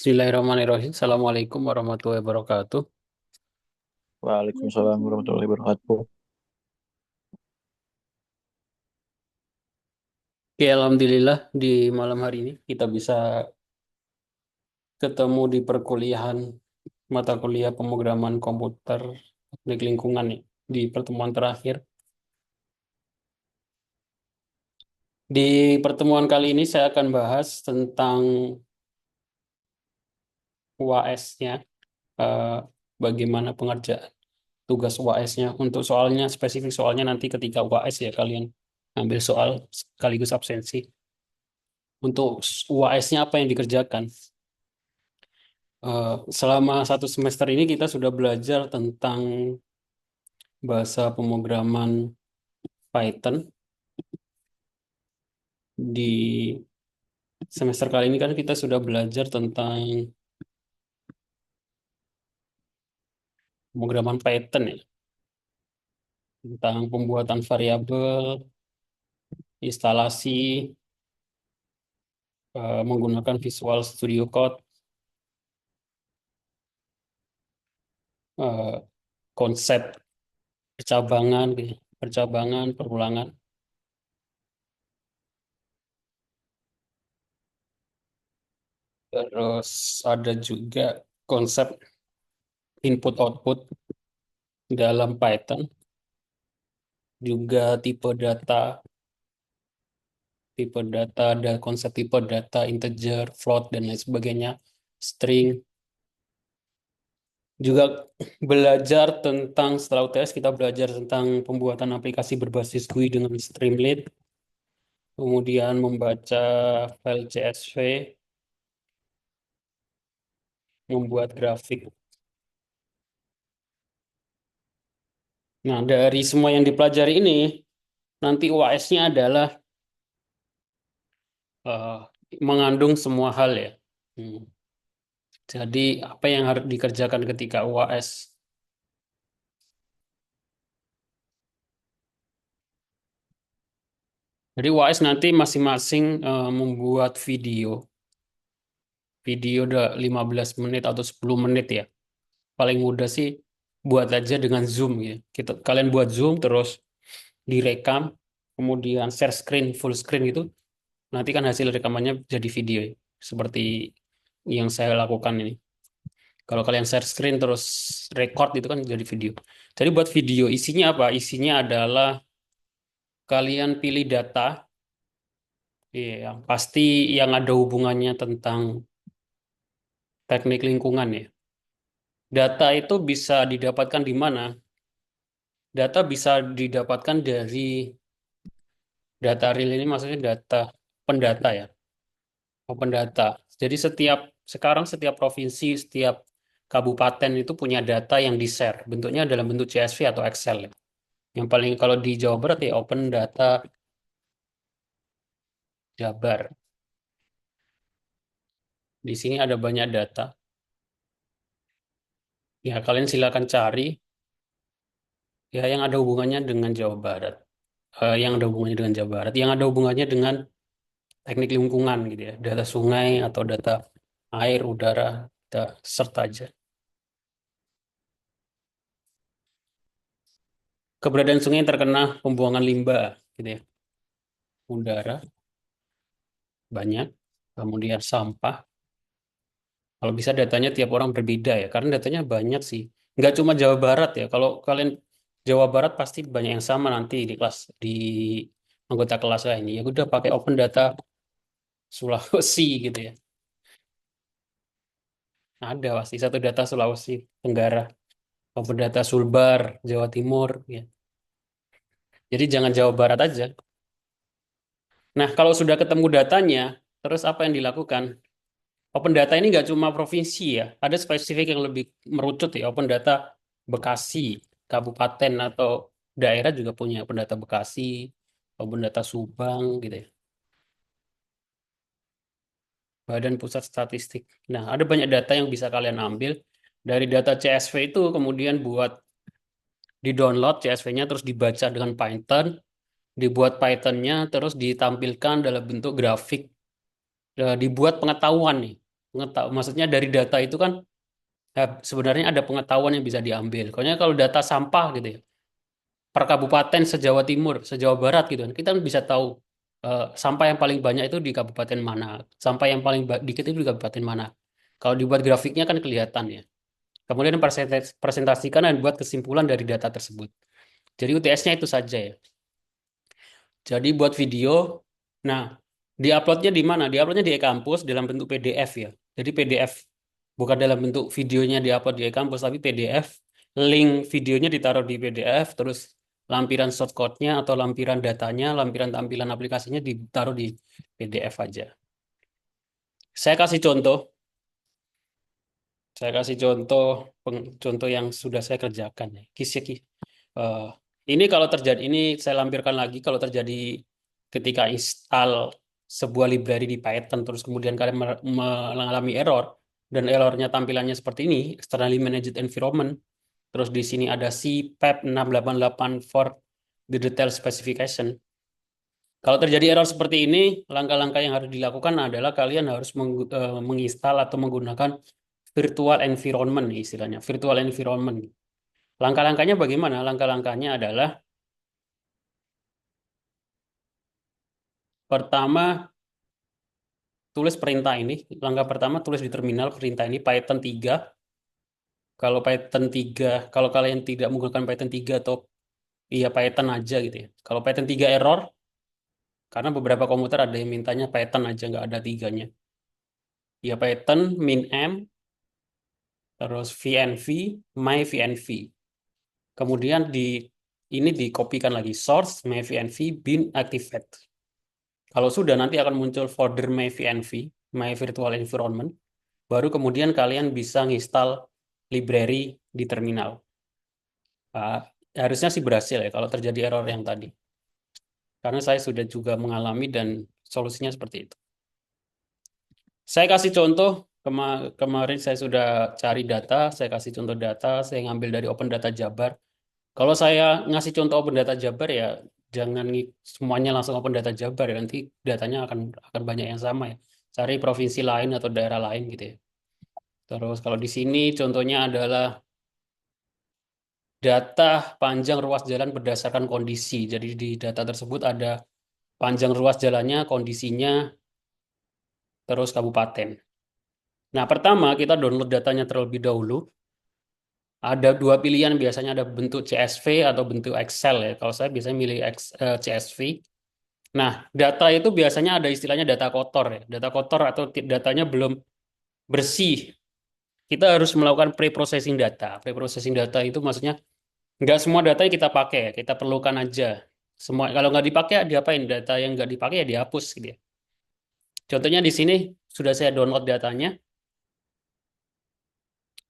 Bismillahirrahmanirrahim. Assalamualaikum warahmatullahi wabarakatuh. Waalaikumsalam warahmatullahi wabarakatuh. Oke, Alhamdulillah di malam hari ini kita bisa ketemu di perkuliahan mata kuliah pemrograman komputer teknik lingkungan nih, di pertemuan terakhir. Di pertemuan kali ini saya akan bahas tentang UAS-nya, eh, bagaimana pengerjaan tugas UAS-nya. Untuk soalnya, spesifik soalnya nanti ketika UAS ya kalian ambil soal sekaligus absensi. Untuk UAS-nya apa yang dikerjakan? Selama satu semester ini kita sudah belajar tentang bahasa pemrograman Python. Di semester kali ini kan kita sudah belajar tentang pemrograman Python ya, tentang pembuatan variabel, instalasi, menggunakan Visual Studio Code, eh, konsep percabangan, gitu, percabangan, perulangan. Terus ada juga konsep input-output dalam Python, juga tipe data, ada konsep tipe data, integer, float, dan lain sebagainya, string. Juga belajar tentang, setelah UTS kita belajar tentang pembuatan aplikasi berbasis GUI dengan Streamlit, kemudian membaca file CSV, membuat grafik. Nah, dari semua yang dipelajari ini, nanti UAS-nya adalah eh, mengandung semua hal ya. Hmm. Jadi, apa yang harus dikerjakan ketika UAS? Jadi UAS nanti masing-masing membuat video. Video udah 15 menit atau 10 menit ya. Paling mudah sih buat aja dengan Zoom ya. Kalian buat Zoom terus direkam, kemudian share screen, full screen gitu. Nanti kan hasil rekamannya jadi video ya. Seperti yang saya lakukan ini. Kalau kalian share screen terus record itu kan jadi video. Jadi buat video isinya apa? Isinya adalah kalian pilih data, ya, yang pasti yang ada hubungannya tentang teknik lingkungan ya. Data itu bisa didapatkan di mana? Data bisa didapatkan dari data real ini maksudnya data pendata ya, open data. Jadi sekarang setiap provinsi, setiap kabupaten itu punya data yang di-share. Bentuknya dalam bentuk CSV atau Excel ya. Yang paling kalau di Jawa Barat ya open data Jabar. Di sini ada banyak data. Ya kalian silakan cari ya yang ada hubungannya dengan Jawa Barat. Yang ada hubungannya dengan Jawa Barat, yang ada hubungannya dengan teknik lingkungan gitu ya, data sungai atau data air, udara, kita serta aja. Keberadaan sungai yang terkena pembuangan limbah gitu ya, udara banyak, kemudian sampah. Kalau bisa datanya tiap orang berbeda ya, karena datanya banyak sih. Nggak cuma Jawa Barat ya. Kalau kalian Jawa Barat pasti banyak yang sama nanti di kelas di anggota kelas lah ini. Ya udah pakai open data Sulawesi gitu ya. Ada pasti satu data Sulawesi Tenggara, open data Sulbar Jawa Timur ya. Jadi jangan Jawa Barat aja. Nah, kalau sudah ketemu datanya, terus apa yang dilakukan? Open data ini nggak cuma provinsi ya, ada spesifik yang lebih merucut ya. Open data Bekasi, kabupaten atau daerah juga punya open data Bekasi, open data Subang gitu ya. Badan Pusat Statistik. Nah, ada banyak data yang bisa kalian ambil dari data CSV itu, kemudian buat di-download CSV-nya terus dibaca dengan Python, dibuat Python-nya terus ditampilkan dalam bentuk grafik, dibuat pengetahuan nih. Maksudnya dari data itu kan sebenarnya ada pengetahuan yang bisa diambil. Pokoknya kalau data sampah gitu ya, per kabupaten se-Jawa Timur, se-Jawa Barat gitu kan, kita bisa tahu sampah yang paling banyak itu di kabupaten mana, sampah yang paling dikit itu di kabupaten mana. Kalau dibuat grafiknya kan kelihatan ya. Kemudian presentasikan dan buat kesimpulan dari data tersebut. Jadi UTS-nya itu saja ya. Jadi buat video, nah diuploadnya di mana? Diuploadnya di e-kampus dalam bentuk PDF ya. Jadi PDF bukan dalam bentuk videonya diupload di e-kampus, tapi PDF. Link videonya ditaruh di PDF, terus lampiran shortcode-nya atau lampiran datanya, lampiran tampilan aplikasinya ditaruh di PDF aja. Saya kasih contoh, saya kasih contoh contoh yang sudah saya kerjakan ya. Eh, ini kalau terjadi, ini saya lampirkan lagi kalau terjadi ketika install sebuah library di Python, terus kemudian kalian mengalami error, dan errornya tampilannya seperti ini, externally managed environment, terus di sini ada CPAP 688 for the detail specification. Kalau terjadi error seperti ini, langkah-langkah yang harus dilakukan adalah kalian harus menginstal atau menggunakan virtual environment istilahnya, virtual environment. Langkah-langkahnya bagaimana? Langkah-langkahnya adalah pertama, tulis perintah ini. Langkah pertama, tulis di terminal perintah ini Python 3. Kalau Python 3, kalau kalian tidak menggunakan Python 3 atau iya Python aja gitu ya. Kalau Python 3 error, karena beberapa komputer ada yang mintanya Python aja, nggak ada tiganya. Ya Python, min-m, terus vnv, my vnv. Kemudian ini dikopikan lagi, source, my vnv, bin, activate. Kalau sudah, nanti akan muncul folder my vnv, my virtual environment. Baru kemudian kalian bisa nginstal library di terminal. Ah, harusnya sih berhasil ya kalau terjadi error yang tadi. Karena saya sudah juga mengalami dan solusinya seperti itu. Saya kasih contoh, kemarin saya sudah cari data, saya kasih contoh data, saya ngambil dari Open Data Jabar. Kalau saya ngasih contoh Open Data Jabar ya, jangan semuanya langsung Open Data Jabar ya, nanti datanya akan banyak yang sama ya. Cari provinsi lain atau daerah lain gitu ya. Terus kalau di sini contohnya adalah data panjang ruas jalan berdasarkan kondisi. Jadi di data tersebut ada panjang ruas jalannya, kondisinya, terus kabupaten. Nah, pertama kita download datanya terlebih dahulu. Ada dua pilihan, biasanya ada bentuk CSV atau bentuk Excel ya. Kalau saya biasanya milih CSV. Nah, data itu biasanya ada istilahnya data kotor ya. Data kotor atau datanya belum bersih. Kita harus melakukan pre-processing data. Pre-processing data itu maksudnya nggak semua data yang kita pakai, ya. Kita perlukan aja. Semua kalau nggak dipakai, diapain? Data yang nggak dipakai ya dihapus gitu ya. Contohnya di sini sudah saya download datanya,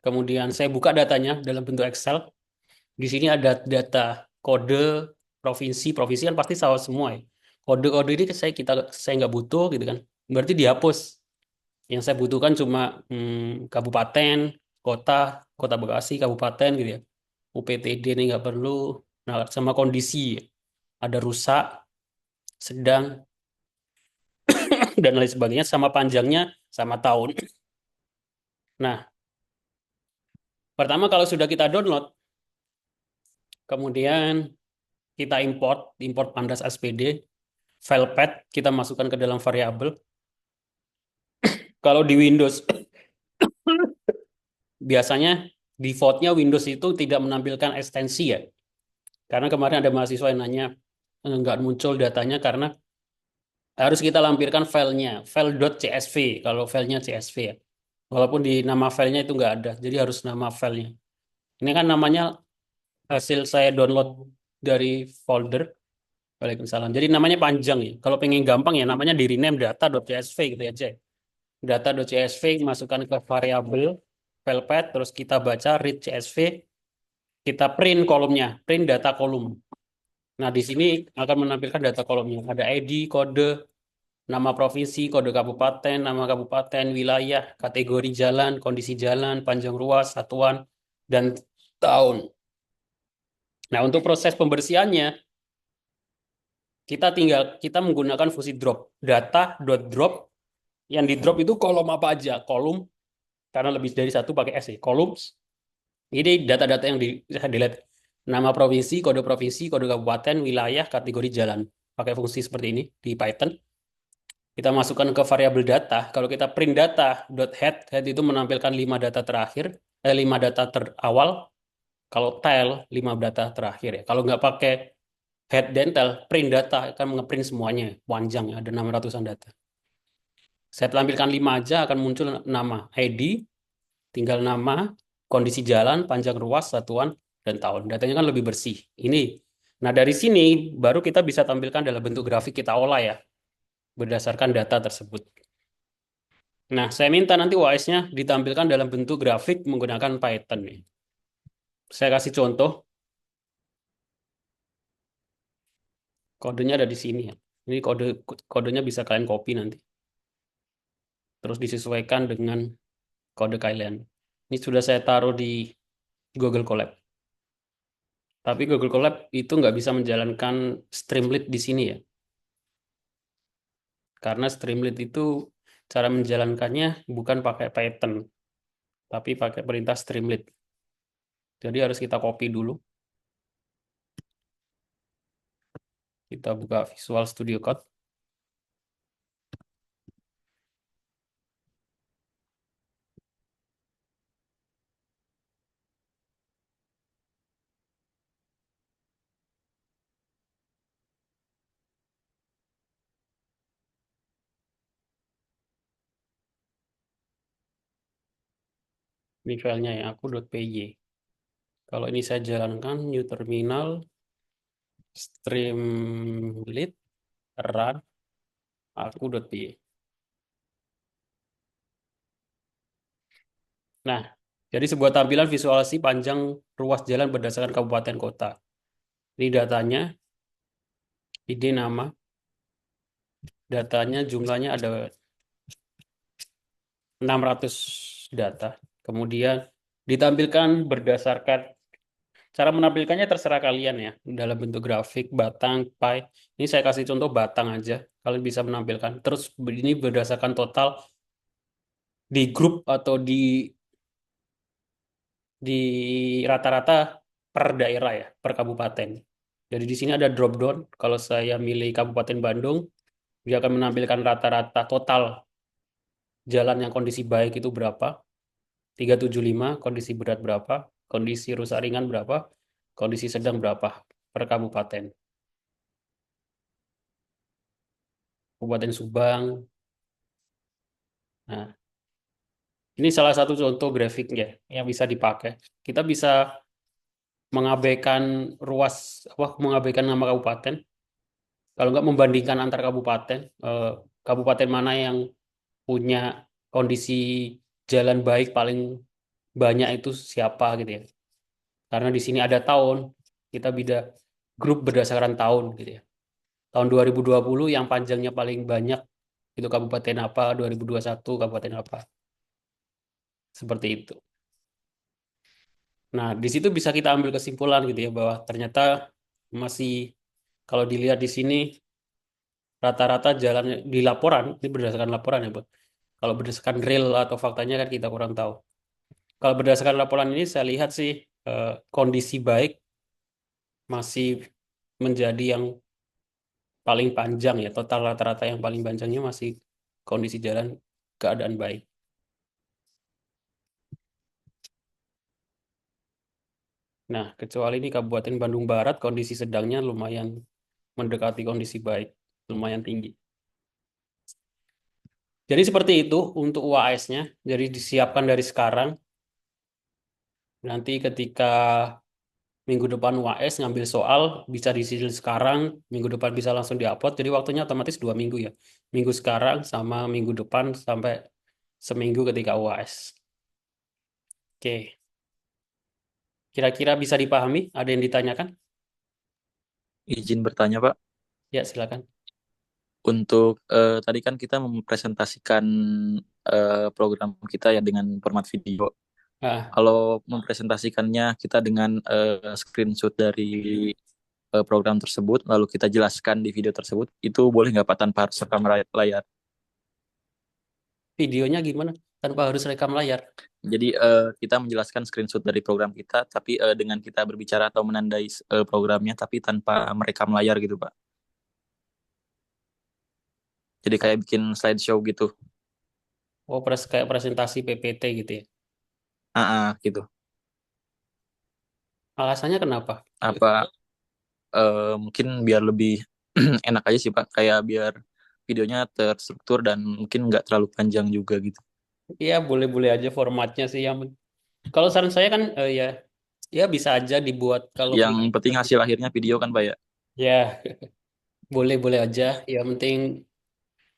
kemudian saya buka datanya dalam bentuk Excel. Di sini ada data kode provinsi, provinsi kan pasti sama semua ya. Kode-kode ini saya nggak butuh gitu kan. Berarti dihapus. Yang saya butuhkan cuma kabupaten, kota, kota Bekasi, kabupaten gitu ya. UPTD ini nggak perlu. Nah, sama kondisi ada rusak, sedang, dan lain sebagainya, sama panjangnya, sama tahun. Nah, pertama kalau sudah kita download, kemudian kita import pandas SPD, file path kita masukkan ke dalam variabel. Kalau di Windows, biasanya defaultnya Windows itu tidak menampilkan ekstensi ya. Karena kemarin ada mahasiswa yang nanya, nggak muncul datanya karena harus kita lampirkan filenya, file.csv, kalau filenya CSV ya. Walaupun di nama filenya itu nggak ada, jadi harus nama filenya. Ini kan namanya hasil saya download dari folder. Waalaikumsalam. Jadi namanya panjang ya. Kalau pengen gampang ya namanya di rename data.csv gitu aja. Data.csv masukkan ke variabel file path, terus kita baca read CSV, kita print kolomnya, print data kolom. Nah, di sini akan menampilkan data kolomnya. Ada ID, kode, nama provinsi, kode kabupaten, nama kabupaten, wilayah, kategori jalan, kondisi jalan, panjang ruas, satuan, dan tahun. Nah, untuk proses pembersihannya, kita menggunakan fungsi drop. Data.drop Yang di drop itu kolom apa aja? Kolom, karena lebih dari satu pakai S ya. Kolom, ini data-data yang bisa dilihat. Nama provinsi, kode kabupaten, wilayah, kategori jalan. Pakai fungsi seperti ini di Python. Kita masukkan ke variabel data. Kalau kita print data dot head, head itu menampilkan 5 data terakhir, 5 data terawal. Kalau tail, 5 data terakhir ya. Kalau nggak pakai head dan tail, print data akan ngeprint semuanya. Panjang ya, ada 600-an data. Saya tampilkan 5 aja, akan muncul nama ID, tinggal nama, kondisi jalan, panjang ruas, satuan, dan tahun. Datanya kan lebih bersih. Ini. Nah, dari sini baru kita bisa tampilkan dalam bentuk grafik kita olah ya, berdasarkan data tersebut. Nah, saya minta nanti UAS-nya ditampilkan dalam bentuk grafik menggunakan Python nih. Saya kasih contoh, kodenya ada di sini ya. Ini kodenya bisa kalian copy nanti. Terus disesuaikan dengan kode kalian. Ini sudah saya taruh di Google Colab. Tapi Google Colab itu nggak bisa menjalankan Streamlit di sini ya. Karena Streamlit itu cara menjalankannya bukan pakai Python, tapi pakai perintah Streamlit. Jadi harus kita copy dulu. Kita buka Visual Studio Code. Ini filenya ya, aku.py. Kalau ini saya jalankan, new terminal, Streamlit, run, aku.py. Nah, jadi sebuah tampilan visualisasi panjang ruas jalan berdasarkan kabupaten kota. Ini datanya, ide nama, datanya jumlahnya ada 600 data. Kemudian ditampilkan berdasarkan cara menampilkannya terserah kalian ya. Dalam bentuk grafik, batang, pie. Ini saya kasih contoh batang aja. Kalian bisa menampilkan. Terus ini berdasarkan total di grup atau di rata-rata per daerah ya, per kabupaten. Jadi di sini ada drop down. Kalau saya milih Kabupaten Bandung, dia akan menampilkan rata-rata total jalan yang kondisi baik itu berapa, 375, kondisi berat berapa, kondisi rusak ringan berapa, kondisi sedang berapa per kabupaten. Kabupaten Subang. Nah, ini salah satu contoh grafiknya yang bisa dipakai. Kita bisa mengabaikan ruas, mengabaikan nama kabupaten. Kalau nggak membandingkan antar kabupaten, kabupaten mana yang punya kondisi jalan baik paling banyak itu siapa gitu ya. Karena di sini ada tahun, kita beda grup berdasarkan tahun gitu ya. Tahun 2020 yang panjangnya paling banyak itu kabupaten apa, 2021 kabupaten apa. Seperti itu. Nah, di situ bisa kita ambil kesimpulan gitu ya bahwa ternyata masih kalau dilihat di sini rata-rata jalan di laporan, ini berdasarkan laporan ya, Bu. Kalau berdasarkan real atau faktanya kan kita kurang tahu. Kalau berdasarkan laporan ini saya lihat sih kondisi baik masih menjadi yang paling panjang ya. Total rata-rata yang paling panjangnya masih kondisi jalan keadaan baik. Nah, kecuali ini Kabupaten Bandung Barat kondisi sedangnya lumayan mendekati kondisi baik, lumayan tinggi. Jadi seperti itu untuk UAS-nya. Jadi disiapkan dari sekarang. Nanti ketika minggu depan UAS ngambil soal bisa disil sekarang, minggu depan bisa langsung diupload. Jadi waktunya otomatis 2 minggu ya. Minggu sekarang sama minggu depan sampai seminggu ketika UAS. Oke, kira-kira bisa dipahami? Ada yang ditanyakan? Izin bertanya, Pak. Ya, silakan. Untuk tadi kan kita mempresentasikan program kita ya dengan format video. Ah, Kalau mempresentasikannya kita dengan screenshot dari program tersebut, lalu kita jelaskan di video tersebut, itu boleh nggak Pak tanpa harus rekam layar? videonya gimana tanpa harus rekam layar. Jadi kita menjelaskan screenshot dari program kita, tapi dengan kita berbicara atau menandai programnya, tapi tanpa merekam layar gitu, Pak. Jadi kayak bikin slideshow gitu. Oh, kayak presentasi PPT gitu ya. Gitu. Alasannya kenapa? Apa mungkin biar lebih enak aja sih Pak, kayak biar videonya terstruktur dan mungkin nggak terlalu panjang juga gitu. Iya, boleh-boleh aja formatnya sih. Kalau saran saya kan ya, ya bisa aja dibuat kalau Yang punya. penting hasil akhirnya video kan Pak ya. Ya, boleh-boleh aja. Yang penting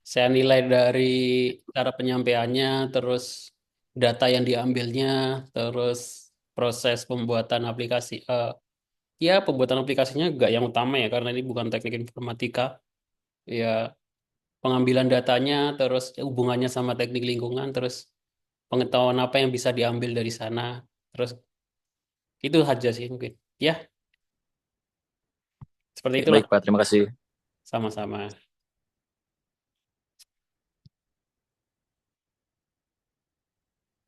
saya nilai dari cara penyampaiannya, terus data yang diambilnya, terus proses pembuatan aplikasi. Ya, pembuatan aplikasinya nggak yang utama ya, karena ini bukan teknik informatika. Ya, pengambilan datanya, terus hubungannya sama teknik lingkungan, terus pengetahuan apa yang bisa diambil dari sana. Terus itu aja sih mungkin. Ya, seperti Oke, itulah. baik Pak, terima kasih. Sama-sama.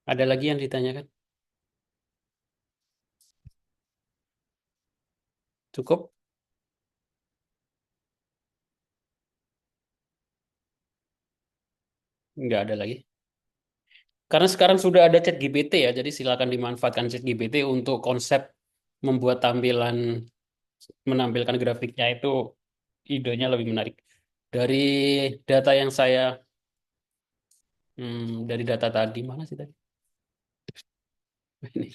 Ada lagi yang ditanyakan? Cukup? Nggak ada lagi. Karena sekarang sudah ada ChatGPT ya, jadi silakan dimanfaatkan ChatGPT untuk konsep membuat tampilan, menampilkan grafiknya itu idenya lebih menarik. Dari data yang saya, dari data tadi, mana sih tadi? Ini.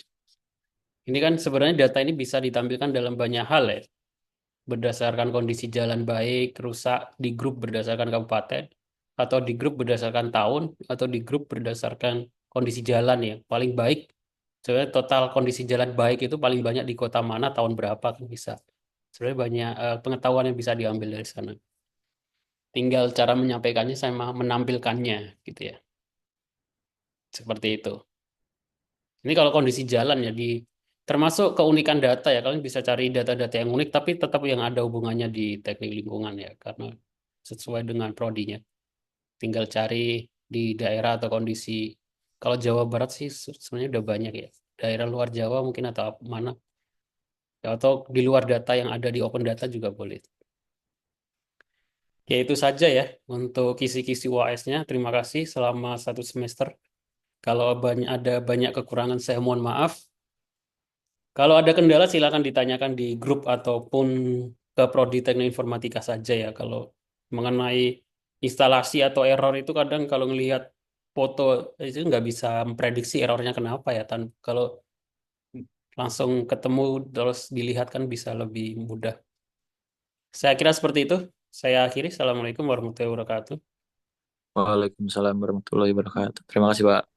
Ini kan sebenarnya data ini bisa ditampilkan dalam banyak hal ya. Berdasarkan kondisi jalan baik, rusak, di grup berdasarkan kabupaten, atau di grup berdasarkan tahun, atau di grup berdasarkan kondisi jalan ya. Paling baik, sebenarnya total kondisi jalan baik itu paling banyak di kota mana, tahun berapa kan bisa. Sebenarnya banyak pengetahuan yang bisa diambil dari sana. Tinggal cara menyampaikannya sama menampilkannya gitu ya. Seperti itu. Ini kalau kondisi jalan ya, termasuk keunikan data ya, kalian bisa cari data-data yang unik tapi tetap yang ada hubungannya di teknik lingkungan ya, karena sesuai dengan prodinya. Tinggal cari di daerah atau kondisi. Kalau Jawa Barat sih sebenarnya udah banyak ya. Daerah luar Jawa mungkin atau mana. Ya, atau di luar data yang ada di open data juga boleh. Ya itu saja ya untuk kisi-kisi UAS-nya. Terima kasih selama 1 semester. Kalau ada banyak kekurangan saya mohon maaf. Kalau ada kendala silakan ditanyakan di grup ataupun ke Prodi Teknik Informatika saja ya. Kalau mengenai instalasi atau error itu kadang kalau ngelihat foto itu nggak bisa memprediksi errornya kenapa ya. Kalau langsung ketemu terus dilihat kan bisa lebih mudah. Saya kira seperti itu. Saya akhiri. Assalamualaikum warahmatullahi wabarakatuh. Waalaikumsalam warahmatullahi wabarakatuh. Terima kasih Pak.